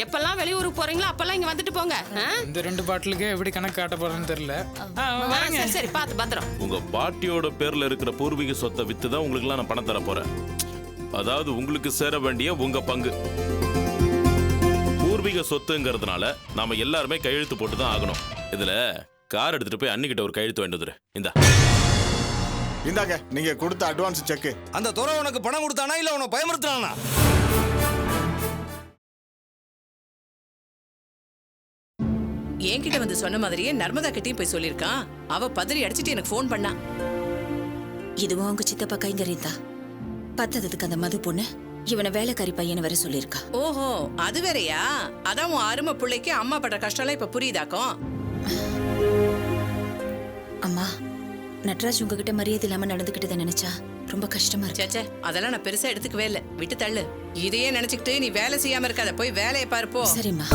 எப்பெல்லாம் வெளியூருக்கு போறீங்களோ அப்பெல்லாம் இங்க வந்துட்டு போங்க. இந்த 2 பாட்டிலுக்கு எப்படி கணக்கு காட்ட போறேன்னு தெரியல. சரி சரி பாத்து பத்திரம். உங்க பாட்டியோட பேர்ல இருக்கிற பூர்வீக சொத்தை வித்து தான் உங்களுக்கு எல்லாம் நான் பணம் தர போறேன். அதாவது உங்களுக்கு சேர வேண்டிய உங்க பங்கு. பூர்வீக சொத்துங்கிறதுனால நாம எல்லாருமே கையெழுத்து போட்டு தான் ஆகணும். இதுல கார் எடுத்துட்டு போய் அன்னிக்கிட்ட ஒரு கையெழுத்து வேண்டுதுரு. இந்தாங்க நீங்க கொடுத்த அட்வான்ஸ் செக். அந்த துறை உனக்கு பணம் கொடுத்தானா இல்ல உன்னை பயமுறுத்தானா? என்கிட்ட வந்து சொன்ன மாதிரியே நர்மதா கிட்டயும் போய் சொல்லிருக்கான். அவ பதறி அடிச்சிட்டு எனக்கு போன் பண்ணா. இதுவும் அவங்க சித்தப்பா கைங்கரியதா. பத்ததுக்கு அந்த மது பொண்ணு இவனை வேலைக்காரி பையனை வர சொல்லிருக்கா. ஓஹோ அது வேறயா? அதான் உன் அருமை பிள்ளைக்கு அம்மா படுற கஷ்டம் இப்ப புரியுதாக்கும். அம்மா, நட்ராஜ் உங்ககிட்ட மரியாதை இல்லாம நடந்துகிட்டதை நினைச்சா ரொம்ப கஷ்டமா இருக்கு. சேச்சே அதெல்லாம் நான் பெருசா எடுத்துக்கவே இல்ல. விட்டு தள்ளு. இதையே நினைச்சுக்கிட்டு நீ வேலை செய்யாம இருக்காத. போய் வேலையை பாருப்போ. சரிம்மா.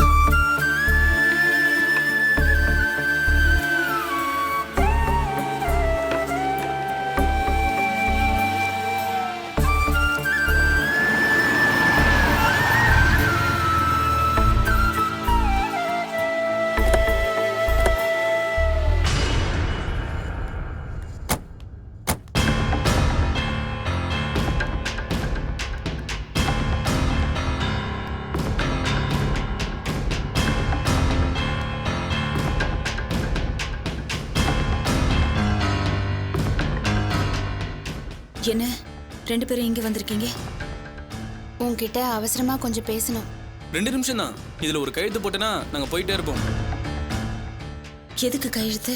என்ன 2 பேரும் இங்க வந்திருக்கீங்க? உன்கிட்ட அவசரமா கொஞ்சம் பேசணும். 2 நிமிஷம் தான். இதுல ஒரு கையெழுத்து போட்டேன்னா நாங்க போயிட்டே இருப்போம். எதுக்கு கையெழுத்து?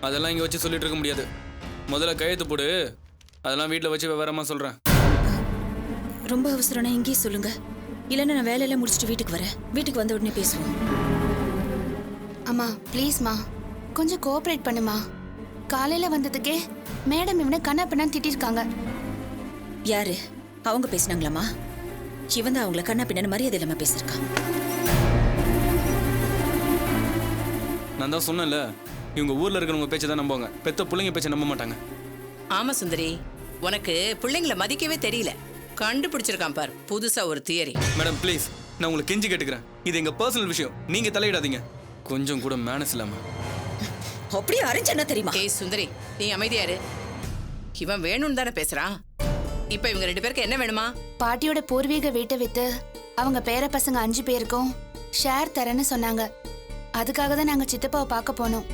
அதெல்லாம் இங்க வச்சு சொல்லிட்டு இருக்க முடியாது. முதல்ல கையெழுத்து போடு. அதெல்லாம் வீட்டுல வச்சு விவரமா சொல்றேன். ரொம்ப அவசரம்னா இங்கேயே சொல்லுங்க. இல்லைன்னா நான் வேலையெல்லாம் முடிச்சுட்டு வீட்டுக்கு வரேன். வீட்டுக்கு வந்த உடனே பேசுவோம். அம்மா ப்ளீஸ்மா கொஞ்சம் கோஆப்ரேட் பண்ணுமா. காலையில வந்ததுக்கே மேடம் இவனை கண்ணா பின்னான்னு திட்டிருக்காங்க. யாரு அவங்க பேசினாங்களாமா? இவன் தான் அவங்கள கண்ணா பின்னான்னு மரியாதை இல்லாம பேசிருக்கான். நான் தான் சொன்னேன்ல, இவங்க ஊர்ல இருக்கிறவங்க பேச்சை தான் நம்புவாங்க. பெத்த பிள்ளைங்க பேச்சை நம்ப மாட்டாங்க. ஆமா சுந்தரி, உனக்கு பிள்ளைங்களை மதிக்கவே தெரியல. கண்டுபிடிச்சிருக்கான் பார் புதுசா ஒரு தியரி. மேடம் ப்ளீஸ், நான் உங்களுக்கு கெஞ்சி கேட்டுக்கிறேன். இது எங்க பர்சனல் விஷயம். நீங்க தலையிடாதீங்க. கொஞ்சம் கூட மேனஸ் இல்லாம. அப்படியே அரைஞ்சா தெரியுமா? ஏய் சுந்தரி, நீ அமைதியாரு. இவன் வேணும்னு தானே பேசுறான். இப்ப இவங்க 2 பேருக்கு என்ன வேணுமா? பாட்டியோட பூர்வீக வீட்டை வித்து அவங்க பேர பசங்க 5 பேருக்கும் ஷேர் தரேன்னு சொன்னாங்க. அதுக்காக தான் நாங்க சித்தப்பாவை பார்க்க போனோம்.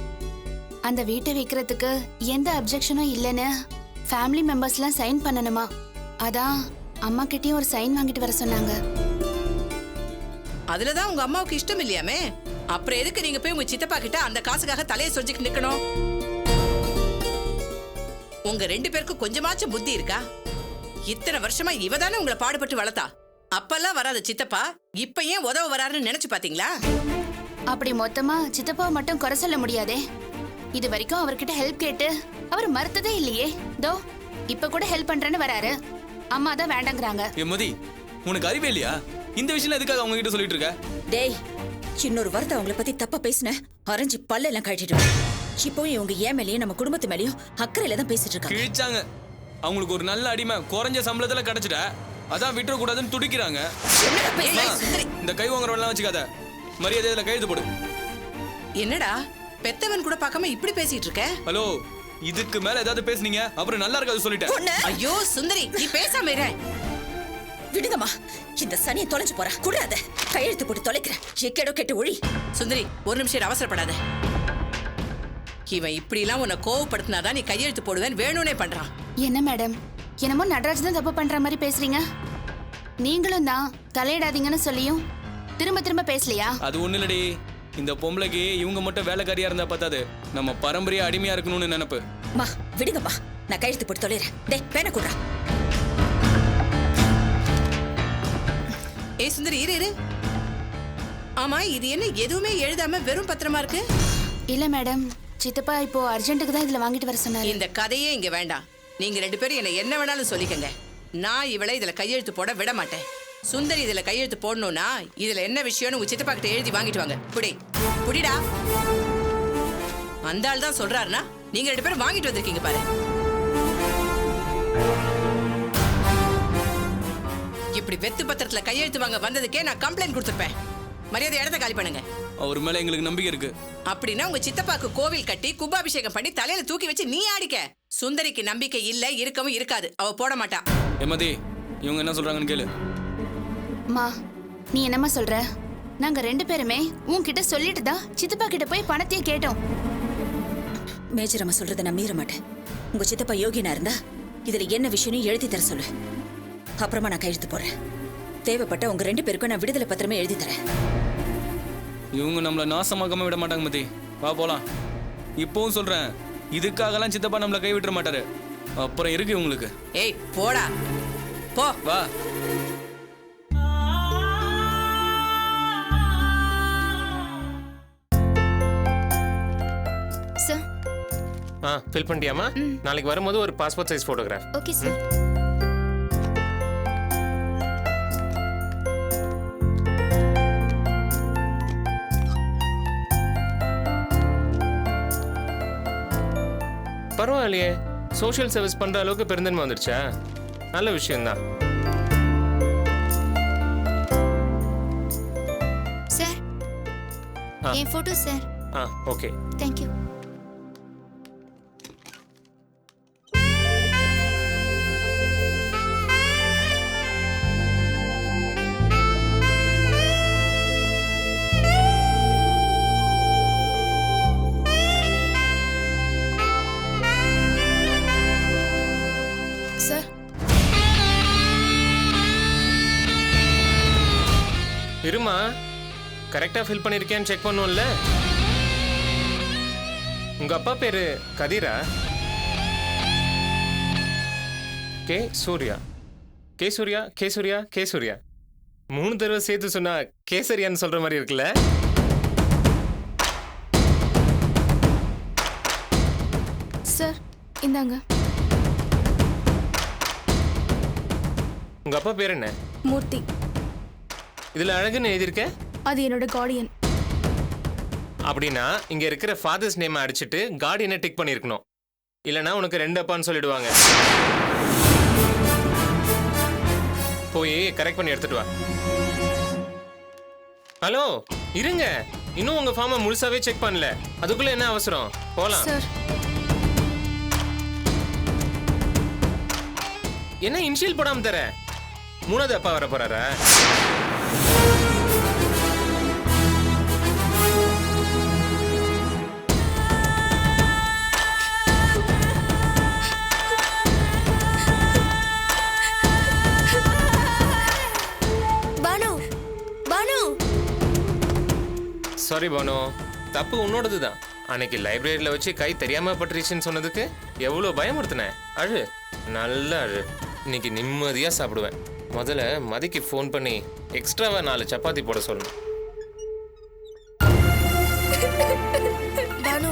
அந்த வீட்டை விற்கிறதுக்கு எந்த அப்ஜெக்ஷனும் இல்லைன்னு ஃபேமிலி மெம்பர்ஸ்லாம் சைன் பண்ணணுமா. அதான் அம்மா கிட்டயும் ஒரு சைன் வாங்கிட்டு வர சொன்னாங்க. அதுலதான் உங்க அம்மாவுக்கு இஷ்டம் இல்லையாமே. அப்புறம் எதுக்கு நீங்க போய் உங்க சித்தப்பா கிட்ட அந்த காசுக்காக தலையை சொரிஞ்சுட்டு நிக்கணும்? உங்க 2 பேருக்கும் கொஞ்சமாச்சும் புத்தி இருக்கா? இத்தனை வருஷமா இவ தானே உங்களை பாடுபட்டு வளர்த்தா. அப்பெல்லாம் வராத சித்தப்பா இப்ப ஏன் உதவ வராருன்னு நினைச்சு பாத்தீங்களா? அப்படி மொத்தமா சித்தப்பாவை மட்டும் குறை சொல்ல முடியாதே. இது வரைக்கும் அவர்கிட்ட ஹெல்ப் கேட்டு அவர் மறுத்ததே இல்லையே. தோ இப்ப கூட ஹெல்ப் பண்றேன்னு வராரு. அம்மா தான் வேண்டாங்கிறாங்க. மதி, உனக்கு அறிவே இல்லையா? இந்த விஷயம் எதுக்காக அவங்க கிட்ட சொல்லிட்டு இருக்க? டேய், இன்னொரு வார்த்தை அவங்கள பத்தி தப்பா பேசின அரைஞ்சி பல்லெல்லாம் கழட்டிடுவேன். இப்பவும் இவங்க ஏன் மேலேயும் நம்ம குடும்பத்து மேலேயும் அக்கறையில தான் பேசிட்டு இருக்காங்க. கிழிச்சாங்க. அவங்களுக்கு ஒரு நல்ல அடிமை குறைஞ்ச சம்பளத்துல கிடைச்சிட்ட. அதான் விட்டுற கூடாதுன்னு துடிக்கிறாங்க. இந்த கை வாங்குறவெல்லாம் வச்சுக்காத. மரியாதையில கையெழுத்து போடு. என்னடா பெத்தவன் கூட பார்க்காம இப்படி பேசிட்டு இருக்க? ஹலோ, இதுக்கு மேல ஏதாவது பேசுனீங்க அப்புறம் நல்லா இருக்காது சொல்லிட்டேன். ஐயோ சுந்தரி, நீ பேசாம இரு. விடுங்கம்மா, இந்த சனியை தொலைஞ்சு போறா. கூடாத கையெழுத்து போட்டு தொலைக்கிறேன். எக்கேடோ கெட்டு ஒழி. சுந்தரி ஒரு நிமிஷம் அவசரப்படாத. இவன் இப்படி எல்லாம் உன்னை கோவப்படுத்தினாதான் நீ கையெழுத்து போடுவேன் வேணும்னே பண்றான். என்ன மேடம், என்னமோ நட்ராஜ் தான் தப்பு பண்ற மாதிரி பேசுறீங்க. நீங்களும் தான் தலையிடாதீங்கன்னு சொல்லியும் திரும்ப திரும்ப பேசலையா? அது ஒண்ணு இல்லடி, இந்த பொம்பளைக்கு இவங்க மட்டும் வேலைக்காரியா இருந்தா பத்தாது, நம்ம பரம்பரையா அடிமையா இருக்கணும்னு நினைப்பு. மா விடுங்கம்மா, நான் கையெழுத்து போட்டு தொலைறேன். டேய் பேன குடுறா. ஏய் சுந்தரி இரு. ஆமா இது என்ன எதுவுமே எழுதாம வெறும் பத்திரமா இருக்கு? இல்ல மேடம், சித்தப்பா இப்போ அர்ஜென்ட்டுக்கு தான் இதுல வாங்கிட்டு வர சொன்னாரு. இந்த கதையே இங்க வேண்டாம். நீங்க 2 பேரும் என்ன வேணாலும் சொல்லிக்கங்க. நான் இவளை இதுல கையெழுத்து போட விட மாட்டேன். சுந்தரி இதுல கையெழுத்து போடணும்னா இதுல என்ன விஷயம்னு உங்க சித்தப்பா கிட்ட எழுதி வாங்கிட்டு வாங்க. புடிடா. அந்த ஆள் தான் சொல்றாருன்னா நீங்க 2 பேரும் வாங்கிட்டு வந்திருக்கீங்க பாரு. இப்படி அப்படி வெத்து பத்திரத்துல கையெழுத்து வாங்க வந்ததுக்கே நான் கம்ப்ளைண்ட் கொடுத்துருப்பேன். மரியாதை இடத்த காலி பண்ணுங்க. அவர் மேல எங்களுக்கு நம்பிக்கை இருக்கு. அப்படின்னா உங்க சித்தப்பாக்கு கோவில் கட்டி கும்பாபிஷேகம் பண்ணி தலையில தூக்கி வச்சு நீ ஆடிக்க. சுந்தரிக்கு நம்பிக்கை இல்ல, இருக்கவும் இருக்காது. அவ போட மாட்டா. எமதி, இவங்க என்ன சொல்றாங்கன்னு கேளு. மா, நீ என்னம்மா சொல்ற? நாங்க 2 பேருமே உன்கிட்ட சொல்லிட்டு தான் சித்தப்பா கிட்ட போய் பணத்தையே கேட்டோம். மேஜர் அம்மா சொல்றதை நான் மீற மாட்டேன். உங்க சித்தப்பா யோகியனா இருந்தா இதுல என்ன விஷயம் எழுதி தர சொல்லு. அப்புறமா நான் கையெழுத்து போறேன். தேவைப்பட்ட உங்க 2 பேருக்கும் நான் விடுதலை பத்திரமே எழுதி தரேன். இவங்க நம்மள நாசமாக்காம விட மாட்டாங்க மதி. வா போலாம். இப்பவும் சொல்றேன், இதுக்காகலாம் சித்தப்பா நம்மள கை விட்டுற மாட்டாரு. அப்புறம் இருக்கு உங்களுக்கு. ஏய் போடா போ. வா. சார். ஃபில் பண்ணிட்டியாமா? நாளைக்கு வரும்போது ஒரு passport size photograph. Okay sir. பரவாயில்லையே, சோஷியல் சர்வீஸ் பண்ற அளவுக்கு பெருந்தன்மை வந்துருச்சா? நல்ல விஷயம்தான். சார், என் photo sir. Okay, thank you. Sir, இருமா, கரெக்டா ஃபில் பண்ணிருக்கேன்னு செக் பண்ணும்ல. உங்க அப்பா பேரு கதிரா? K Surya. K Surya, K Surya, K Surya. 3 தடவை சேர்த்து சொன்னா கேசரியான்னு சொல்ற மாதிரி இருக்குல்ல? சார் இந்தாங்க. உங்க அப்பா பேர் என்ன? மூர்த்தி. இதுல அழகுன்னு எழுதியிருக்க? அது என்னோட கார்டியன். அப்படின்னா இங்க இருக்கிற ஃபாதர்ஸ் நேம் அடிச்சிட்டு கார்டியனை டிக் பண்ணிருக்கணும். இல்லனா உனக்கு 2 அப்பான்னு சொல்லிடுவாங்க. போய் கரெக்ட் பண்ணி எடுத்துட்டு வா. ஹலோ, இருங்க, இன்னும் உங்க ஃபார்மை முழுசாவே செக் பண்ணல. அதுக்குள்ள என்ன அவசரம்? போலாம். சார், என்ன இனிஷியல் போடாம தர? 3வது அப்பா வர போறாரா? சாரி பானு, தப்பு உன்னோடது தான். அன்னைக்கு லைப்ரரியில வச்சு கை தெரியாம பட்டுருச்சுன்னு சொன்னதுக்கு எவ்வளவு பயமுறுத்தின. அழு, நல்லா அழு. இன்னைக்கு நிம்மதியா சாப்பிடுவேன். முதல்ல மதிக்கு ஃபோன் பண்ணி எக்ஸ்ட்ராவா 4 சப்பாத்தி போட சொல்லணும். பானு,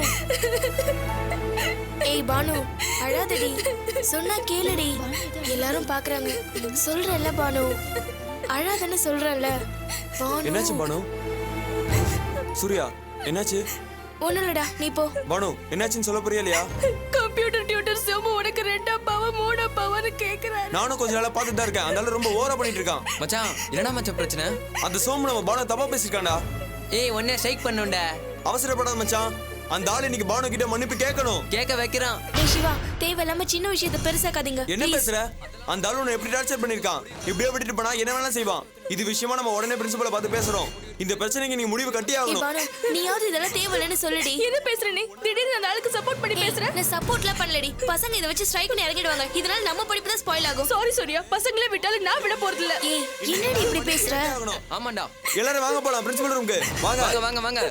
ஏய் பானு, அழாதடி, சொன்னா கேளுடி. எல்லாரும் பாக்குறாங்க. சொல்றேன்ல பானு, அழாதன்னு சொல்றேன்ல. என்னாச்சு பானு? சூர்யா, என்னாச்சு? ஒண்ணுலடா, நீ போ. பானு, என்னாச்சுன்னு சொல்ல போறியா இல்லையா? கம்ப்யூட்டர் டியூட்டர் சோமு உனக்கு 2 அப்பாவா 3 அப்பாவான்னு கேக்குறாரு. நானும் கொஞ்ச நாளா பாத்துட்டு தான் இருக்கேன். அதனால ரொம்ப ஓவரா பண்ணிட்டு இருக்கான். மச்சான், என்னடா மச்சான் பிரச்சனை? அந்த சோமு நம்ம பானு தப்பா பேசிருக்கான்டா. ஏய் ஒன்னே ஸ்ட்ரைக் பண்ணுண்டா. அவசரப்படாத மச்சான். அந்த ஆளு இன்னைக்கு பானு கிட்ட மன்னிப்பு கேட்கணும். கேட்க வைக்கிறான். ஏய் சிவா, தேவையில்லாம சின்ன விஷயத்தை பெருசாக்காதீங்க. என்ன பேசுற? அந்த ஆளு உன்னை எப்படி டார்ச்சர் பண்ணிருக்கான்? இப்படியே விட்டுட்டு போனா என்ன வேணா செய்வான். இது விஷயமா நம்ம உடனே பிரின்சிபலை பார்த்து பேசுறோம். இந்த பிரச்சனைக்கு நீ முடிவு கட்டி ஆகணும். பானு, நீயாவது இதெல்லாம் தேவையில்லைன்னு சொல்லுடி. என்ன பேசுற நீ? திடீர்னு அந்த ஆளுக்கு சப்போர்ட் பண்ணி பேசுற? நான் சப்போர்ட்லாம் பண்ணலடி. பசங்க இத வச்சு ஸ்ட்ரைக் பண்ணி இறங்கிடுவாங்க. இதனால நம்ம படிப்பு தான் ஸ்பாயில் ஆகும். சாரி சூர்யா, பசங்களே விட்டாலும் நான் விட போறது இல்ல. ஏய், என்னடி இப்படி பேசுற? ஆமாண்டா. எல்லாரும் வாங்க போலாம் பிரின்சிபல் ரூமுக்கு. வாங்க வாங்க வாங்க வாங்க.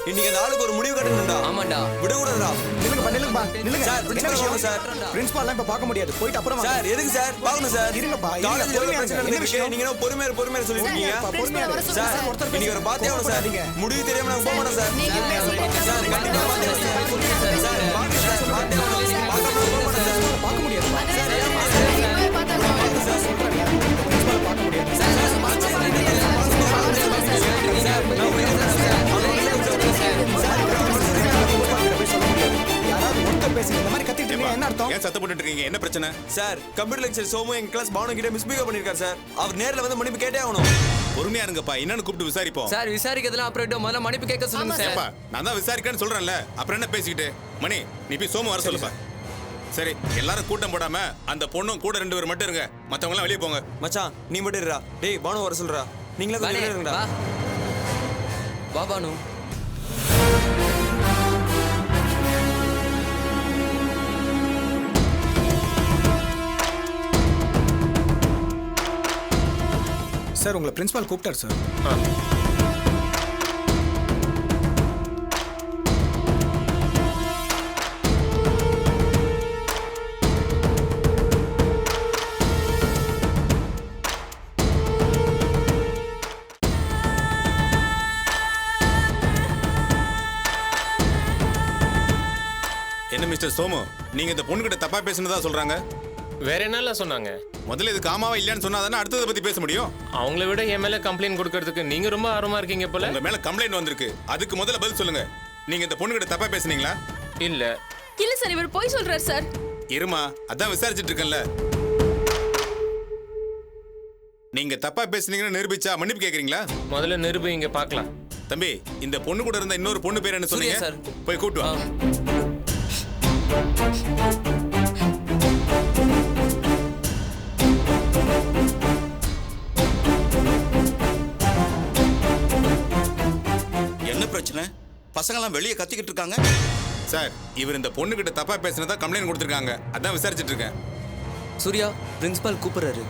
இன்னைக்கு நாளுக்கு ஒரு முடிவு கட்டணும்டா. ஆமாண்டா, விடக்கூடாதுடா. நில்லுங்கப்பா, நில்லுங்க. சார், பிரின்சிபல் வாங்க சார். பிரின்சிபால்லாம் இப்ப பார்க்க முடியாது. போயிட்டு அப்புறம் வாங்க. சார், எதுக்கு சார்? பார்க்கணும் சார். இருங்கப்பா, காலேஜ்ல பொறுமையா பிரச்சனை இருங்க. நடந்துருக்கு. நீங்க என்ன பொறுமையா சொல்லிட்டு இருக்கீங்க? பொறுமையா இருங்க. சார், இன்னைக்கு ஒரு பாத்தே ஆகணும் சார். முடிவு தெரியாம நாங்க போக மாட்டோம் சார். சார், கண்டிப்பா பாத்தே ஆகணும் சார். சார், பாத்தே ஆகணும். பார்க்காம போக மாட்டோம் சார். பார்க்க முடியாது. சார், சத்தம் போட்டுட்டு இருக்கீங்க? என்ன பிரச்சனை? சார் கம்ப்யூட்டர் லெக்சர் சோமு எங்க கிளாஸ் பானு கிட்ட மிஸ்பிஹேவ் பண்ணிருக்காரு சார். அவர் நேர்ல வந்து மன்னிப்பு கேட்டே ஆகணும். பொறுமையா இருங்கப்பா, என்னன்னு கூப்பிட்டு விசாரிப்போம். சார் விசாரிக்கிறதுலாம் அப்புறம் முதல்ல மன்னிப்பு கேட்க சொல்லுங்க சார். ஏப்பா, நான் தான் விசாரிக்கிறேன்னு சொல்றேன்ல, அப்புறம் என்ன பேசிக்கிட்டு? மணி, நீ போய் சோமு வர சொல்லுப்பா. சரி, எல்லாரும் கூட்டம் போடாம அந்த பொண்ணும் கூட 2 பேர் மட்டும் இருங்க, மத்தவங்க எல்லாம் வெளியே போங்க. மச்சான் நீ மட்டும் இருடா. டேய் பானு வர சொல்றா. நீங்களே கொஞ்சம் வெளிய இருங்கடா. வா பானு. சார் உங்களை பிரின்சிபால் கூப்பிட்டார் சார். என்ன மிஸ்டர் சோமு, நீங்க இந்த பொண்ணு கிட்ட தப்பா பேசுனதா சொல்றாங்க. வேற என்னெல்லாம் சொன்னாங்க? முதல்ல இது காமாவா இல்லையான்னு சொன்னாதானே அடுத்ததை பத்தி பேச முடியும். அவங்கள விட என் மேல கம்ப்ளைண்ட் கொடுக்கறதுக்கு நீங்க ரொம்ப ஆர்வமா இருக்கீங்க போல. உங்க மேல கம்ப்ளைண்ட் வந்திருக்கு, அதுக்கு முதல்ல பதில் சொல்லுங்க. நீங்க இந்த பொண்ணு கிட்ட தப்பா பேசுனீங்களா? இல்ல இல்ல சார், இவர் போய் சொல்றாரு சார். இருமா, அதான் விசாரிச்சுட்டு இருக்கேன்ல. நீங்க தப்பா பேசுனீங்கன்னு நிரூபிச்சா மன்னிப்பு கேக்குறீங்களா? முதல்ல நிரூபிங்க பார்க்கலாம். தம்பி, இந்த பொண்ணு கூட இருந்த இன்னொரு பொண்ணு பேர் என்ன சொன்னீங்க? சார். போய் கூட்டு வா. என்ன பிரச்சனை? பசங்கெல்லாம் வெளியே கத்திக்கிட்டு இருக்காங்க. சார், இவர் இந்த பொண்ணு கிட்ட தப்பா பேசுனதா கம்ப்ளைண்ட் கொடுத்திருக்காங்க, அதான் விசாரிச்சுட்டு இருக்கேன். சூர்யா பிரின்சிபால் கூப்பிடுறாரு.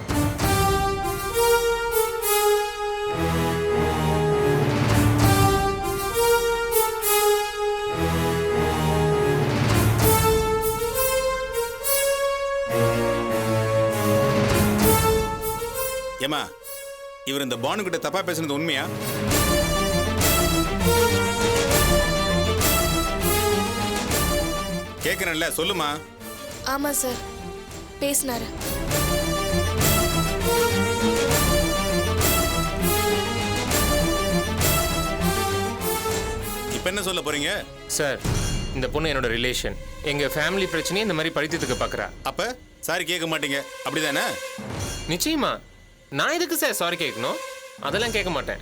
ஏமா, இவர் இந்த பானு கிட்ட தப்பா பேசுனது உண்மையா? கேக்குறேன்ல, சொல்லுமா. ஆமா சார், பேசினாரு. இப்ப என்ன சொல்ல போறீங்க? சார், இந்த பொண்ணு என்னோட ரிலேஷன். எங்க ஃபேமிலி பிரச்சனையை இந்த மாதிரி பழித்துக்கு பாக்குறா. அப்ப சாரி கேட்க மாட்டீங்க, அப்படிதானே? நிச்சயமா. நான் எதுக்கு சார் சாரி கேட்கணும்? அதெல்லாம் கேட்க மாட்டேன்.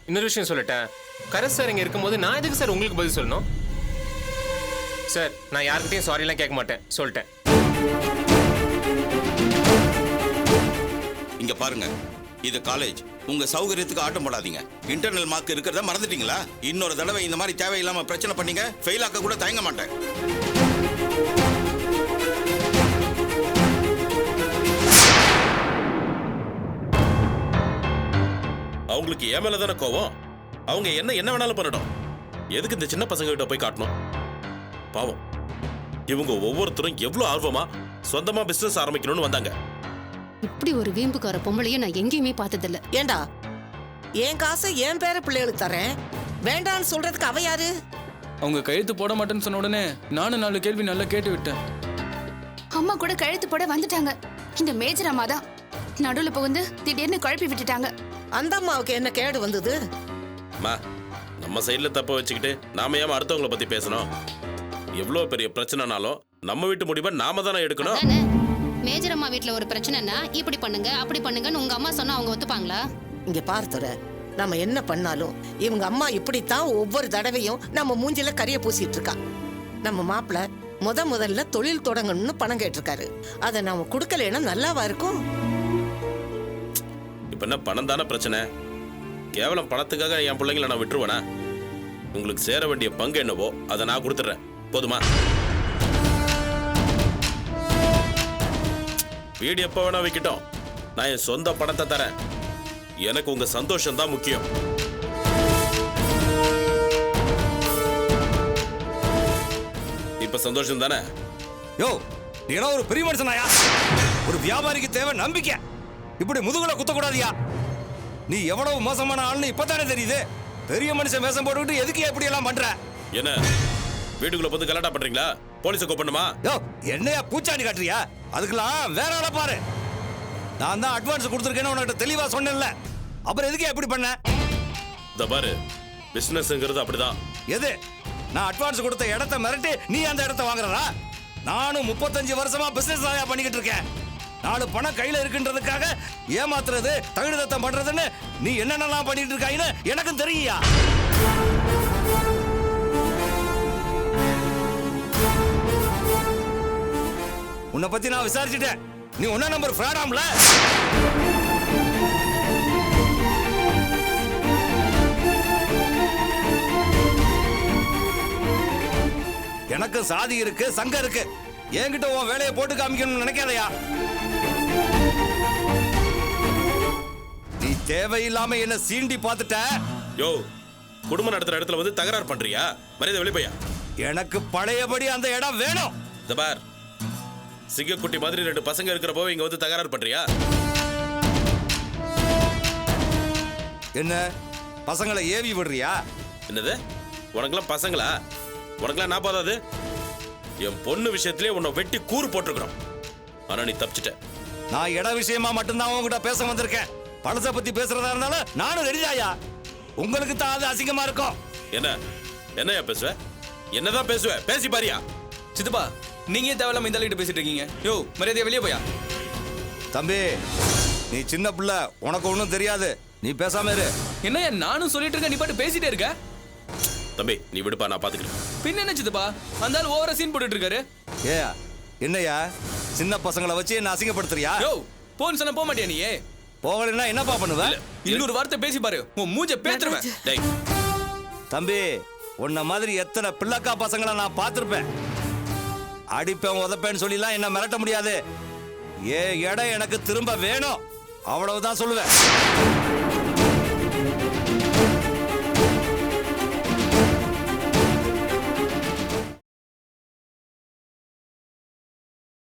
இன்னொரு விஷயம் சொல்லட்டேன். கரஸ் சார் இங்க இருக்கும்போது நான் எதுக்கு சார் உங்களுக்கு பதில் சொல்லணும்? சார், நான் யார்கிட்டயும் சாரி எல்லாம் கேட்க மாட்டேன், சொல்லிட்டேன். இங்க பாருங்க, இது காலேஜ். உங்க சௌகரியத்துக்கு ஆட்டம் போடாதீங்க. இன்டர்னல் மார்க் இருக்கிறத மறந்துட்டீங்களா? இன்னொரு தடவை இந்த மாதிரி தேவையில்லாம பிரச்சனை பண்ணீங்க, ஃபெயில் ஆக்க கூட தயங்க மாட்டேன். அவங்களுக்கு ஏன் மேல தானே கோவம். அவங்க என்ன வேணாலும் பண்ணட்டும். எதுக்கு இந்த சின்ன பசங்க கிட்ட போய் காட்டணும்? பாவம், இவங்க ஒவ்வொருத்தரும் எவ்வளவு ஆர்வமா சொந்தமா பிசினஸ் ஆரம்பிக்கணும்னு வந்தாங்க. இப்படி ஒரு வீம்புக்கார பொம்பளையும் நான் எங்கேயுமே பார்த்ததில்ல. ஏண்டா, என் காசை என் பேர பிள்ளைகளுக்கு தரேன், வேண்டான்னு சொல்றதுக்கு அவ யாரு? அவங்க கையெழுத்து போட மாட்டேன்னு சொன்ன உடனே நானும் 4 கேள்வி நல்லா கேட்டு விட்டேன். அம்மா கூட கழுத்து போட வந்துட்டாங்க. இந்த மேஜர் அம்மா தான் நடுவுல புகுந்து திடீர்னு குழப்பி விட்டுட்டாங்க. அந்த அம்மாவுக்கு என்ன கேடு வந்தது? அம்மா, நம்ம சைடுல தப்ப வச்சுக்கிட்டு நாம ஏன் அடுத்தவங்கள பத்தி பேசணும்? எவ்வளவு பெரிய பிரச்சனைனாலும் நம்ம வீட்டு முடிவை நாம தானே எடுக்கணும். மேஜர் அம்மா வீட்ல ஒரு பிரச்சனைனா இப்படி பண்ணுங்க அப்படி பண்ணுங்கன்னு உங்க அம்மா சொன்னா அவங்க ஒத்துப்பாங்களா? இங்க பார்த்துற, நம்ம என்ன பண்ணாலும் இவங்க அம்மா இப்படித்தான் ஒவ்வொரு தடவையும் நம்ம மூஞ்சில கரிய பூசிட்டு இருக்கா. நம்ம மாப்பிள்ள முதல்ல தொழில் தொடங்கணும்னு பணம் கேட்டிருக்காரு. அதை நாம கொடுக்கலன்னா நல்லாவா இருக்கும்? இப்ப என்ன பணம் தானே பிரச்சனை? கேவலம் பணத்துக்காக என் பிள்ளைங்களை நான் விட்டுருவேனா? உங்களுக்கு சேர வேண்டிய பங்கு என்னவோ அதை நான் கொடுத்துட்றேன், போதுமா? வீடு எப்ப வேணா வைக்கட்டும், நான் என் சொந்த பணத்தை தரேன். எனக்கு உங்க சந்தோஷம் தான் முக்கியம். இப்ப சந்தோஷம் தானே? யோ, நீ என்ன ஒரு பெரிய மனுஷனாயா? ஒரு வியாபாரிக்கு தேவை நம்பிக்கை. இப்படி முதுகுல குத்தக்கூடாதியா? நீ எவ்வளவு மோசமான ஆள்னு இப்பதானே தெரியுது. பெரிய மனுஷன் வேஷம் போட்டுக்கிட்டு எதுக்கு எப்படி எல்லாம் பண்ற? என்ன வீட்டுக்குள்ள வந்து கலாட்டா பண்றீங்களா? போலீஸை கூப்பிடணுமா? யோ, என்னையா பூச்சாண்டி காட்டுறியா? அதுக்கெல்லாம் வேற ஆளை பாரு. நான் தான் அட்வான்ஸ் கொடுத்துருக்கேன்னு உனக்கிட்ட தெளிவா சொன்னேன்ல, அப்புறம் எதுக்கு எப்படி பண்ண? இந்த பாரு, பிசினஸ்ங்கிறது அப்படிதான். எது? நான் அட்வான்ஸ் கொடுத்த இடத்த மிரட்டி நீ அந்த இடத்த வாங்குறதா? நானும் 35 வருஷமா பிசினஸ் பண்ணிக்கிட்டு இருக்கேன். 4 பணம் கையில இருக்குன்றதுக்காக ஏமாத்துறது தகுதிதத்தம் பண்றதுன்னு நீ என்னென்னலாம் பண்ணிட்டு இருக்காயின்னு எனக்கும் தெரியா. உன்னை பத்தி நான் விசாரிச்சுட்டேன். நீ 1 நம்பர் ஃப்ராடாம்ல. எனக்கு சாதி இருக்கு, சங்கம் இருக்கு. என்கிட்ட உன் வேலையை போட்டு காமிக்கணும்னு நினைக்காதயா. நீ தேவையில்லாம என்ன சீண்டி பார்த்துட்ட. யோ, குடும்பம் நடத்துற இடத்துல வந்து தகராறு பண்றியா? மரியாதை வெளிய போயா. எனக்கு பழையபடி அந்த இடம் வேணும். இந்த பார், சிங்கக்குட்டி மாதிரி 2 பசங்க இருக்கிறப்போ இங்க வந்து தகராறு பண்றியா? என்ன பசங்களை ஏவி விடுறியா? என்னது? உனக்கெல்லாம் பசங்களா? உனக்கெல்லாம் நான் போதாது? என் பொண்ணு விஷயத்திலே உன்னை வெட்டி கூறு போட்டிருக்கிறோம். ஆனா நீ தப்பிச்சிட்ட. நான் இட விஷயமா மட்டும்தான் உங்ககிட்ட பேச வந்திருக்கேன். பழசை பத்தி பேசுறதா இருந்தாலும் நானும் ரெடிதாயா. உங்களுக்கு தான் அது அசிங்கமா இருக்கும். என்னையா பேசுவ? என்னதான் பேசுவ? பேசி பாரியா. சித்தப்பா, நீங்க தேவையில்லாம இந்த ஆளுகிட்ட பேசிட்டு இருக்கீங்க. யோ, மரியாதையா வெளியே போயா. தம்பி, நீ சின்ன பிள்ளை, உனக்கு ஒன்றும் தெரியாது. நீ பேசாம இரு. என்னையா நானும் சொல்லிட்டு இருக்க, நீ பாட்டு பேசிட்டே இருக்க. தம்பி, நீ விடுப்பா, நான் பாத்துக்கிறேன். பின்ன என்ன சித்தப்பா, அந்த ஆள் ஓவரா சீன் போட்டுட்டு இருக்காரு. என்னையா சின்ன பசங்களை வச்சு என்ன அசிங்கப்படுத்துறியா? யோ, போன் சொன்ன போக மாட்டியா நீ? போகலன்னா என்னப்பா பண்ணுவ? இன்னொரு வார்த்தை பேசி பாரு, உன் மூஞ்ச பேத்துருவேன். டேய் தம்பி, உன்ன மாதிரி எத்தனை பிள்ளைக்கா பசங்களை நான் பார்த்திருப்பேன். அடிப்பேன் உதப்பேன்னு சொல்லிலாம் என்ன மிரட்ட முடியாது. இடம் எனக்கு திரும்ப வேணும், அவ்வளவுதான் சொல்லுவேன்.